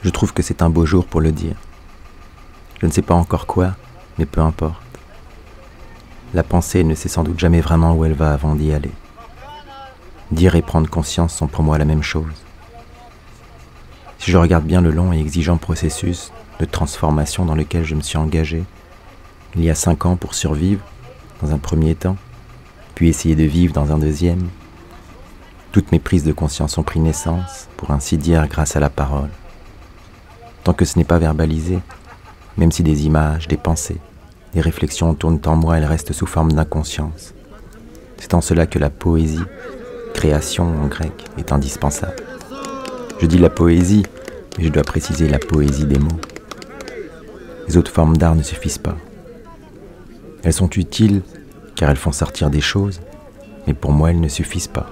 Je trouve que c'est un beau jour pour le dire. Je ne sais pas encore quoi, mais peu importe. La pensée ne sait sans doute jamais vraiment où elle va avant d'y aller. Dire et prendre conscience sont pour moi la même chose. Si je regarde bien le long et exigeant processus de transformation dans lequel je me suis engagé, il y a 5 ans pour survivre, dans un premier temps, puis essayer de vivre dans un deuxième, toutes mes prises de conscience ont pris naissance, pour ainsi dire, grâce à la parole. Tant que ce n'est pas verbalisé, même si des images, des pensées, des réflexions tournent en moi, elles restent sous forme d'inconscience. C'est en cela que la poésie, création en grec, est indispensable. Je dis la poésie, mais je dois préciser la poésie des mots. Les autres formes d'art ne suffisent pas. Elles sont utiles car elles font sortir des choses, mais pour moi elles ne suffisent pas.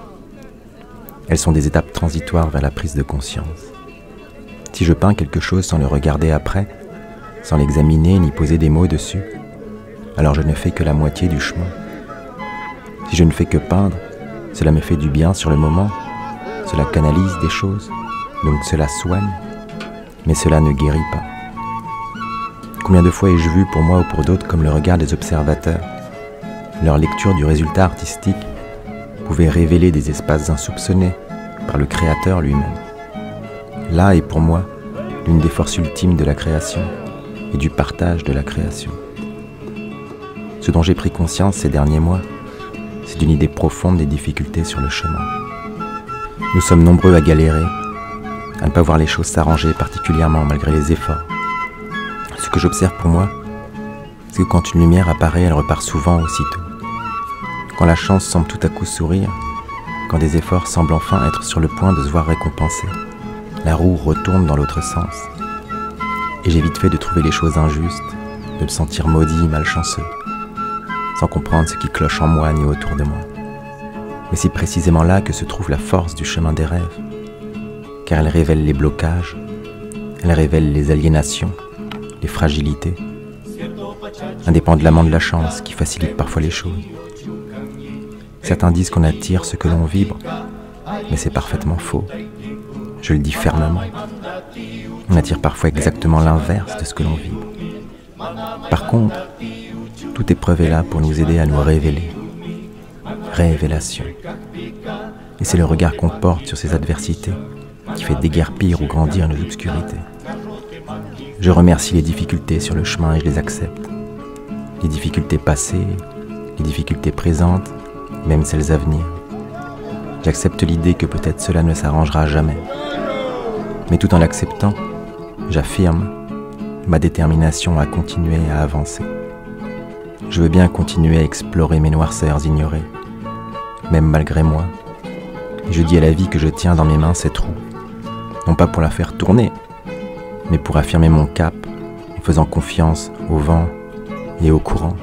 Elles sont des étapes transitoires vers la prise de conscience. Si je peins quelque chose sans le regarder après, sans l'examiner ni poser des mots dessus, alors je ne fais que la moitié du chemin. Si je ne fais que peindre, cela me fait du bien sur le moment, cela canalise des choses, donc cela soigne, mais cela ne guérit pas. Combien de fois ai-je vu pour moi ou pour d'autres comme le regard des observateurs? Leur lecture du résultat artistique pouvait révéler des espaces insoupçonnés par le créateur lui-même. Là est pour moi l'une des forces ultimes de la création et du partage de la création. Ce dont j'ai pris conscience ces derniers mois, c'est d'une idée profonde des difficultés sur le chemin. Nous sommes nombreux à galérer, à ne pas voir les choses s'arranger particulièrement malgré les efforts. Ce que j'observe pour moi, c'est que quand une lumière apparaît, elle repart souvent aussitôt. Quand la chance semble tout à coup sourire, quand des efforts semblent enfin être sur le point de se voir récompensés, la roue retourne dans l'autre sens. Et j'ai vite fait de trouver les choses injustes, de me sentir maudit, malchanceux, sans comprendre ce qui cloche en moi ni autour de moi. Mais c'est précisément là que se trouve la force du chemin des rêves, car elle révèle les blocages, elle révèle les aliénations, les fragilités, indépendamment de la chance qui facilite parfois les choses. Certains disent qu'on attire ce que l'on vibre, mais c'est parfaitement faux. Je le dis fermement. On attire parfois exactement l'inverse de ce que l'on vibre. Par contre, toute épreuve est là pour nous aider à nous révéler. Révélation. Et c'est le regard qu'on porte sur ces adversités qui fait déguerpir ou grandir nos obscurités. Je remercie les difficultés sur le chemin et je les accepte. Les difficultés passées, les difficultés présentes, même celles à venir. J'accepte l'idée que peut-être cela ne s'arrangera jamais. Mais tout en l'acceptant, j'affirme ma détermination à continuer à avancer. Je veux bien continuer à explorer mes noirceurs ignorées, même malgré moi. Et je dis à la vie que je tiens dans mes mains cette roue, non pas pour la faire tourner, mais pour affirmer mon cap en faisant confiance au vent et au courant,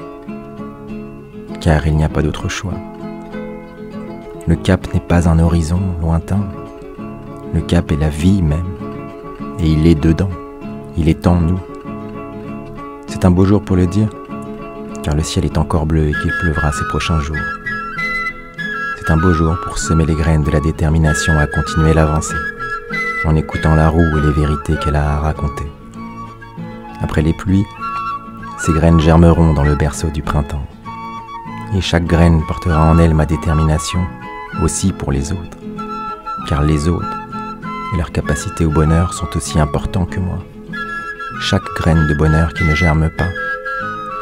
car il n'y a pas d'autre choix. Le cap n'est pas un horizon lointain, le cap est la vie même, et il est dedans, il est en nous. C'est un beau jour pour le dire, car le ciel est encore bleu et qu'il pleuvra ces prochains jours. C'est un beau jour pour semer les graines de la détermination à continuer l'avancée, en écoutant la roue et les vérités qu'elle a à raconter. Après les pluies, ces graines germeront dans le berceau du printemps, et chaque graine portera en elle ma détermination, aussi pour les autres, car les autres et leur capacité au bonheur sont aussi importants que moi. Chaque graine de bonheur qui ne germe pas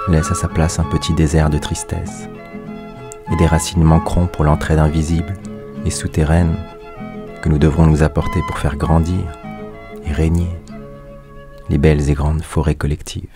laisse à sa place un petit désert de tristesse, et des racines manqueront pour l'entraide invisible et souterraine que nous devrons nous apporter pour faire grandir et régner les belles et grandes forêts collectives.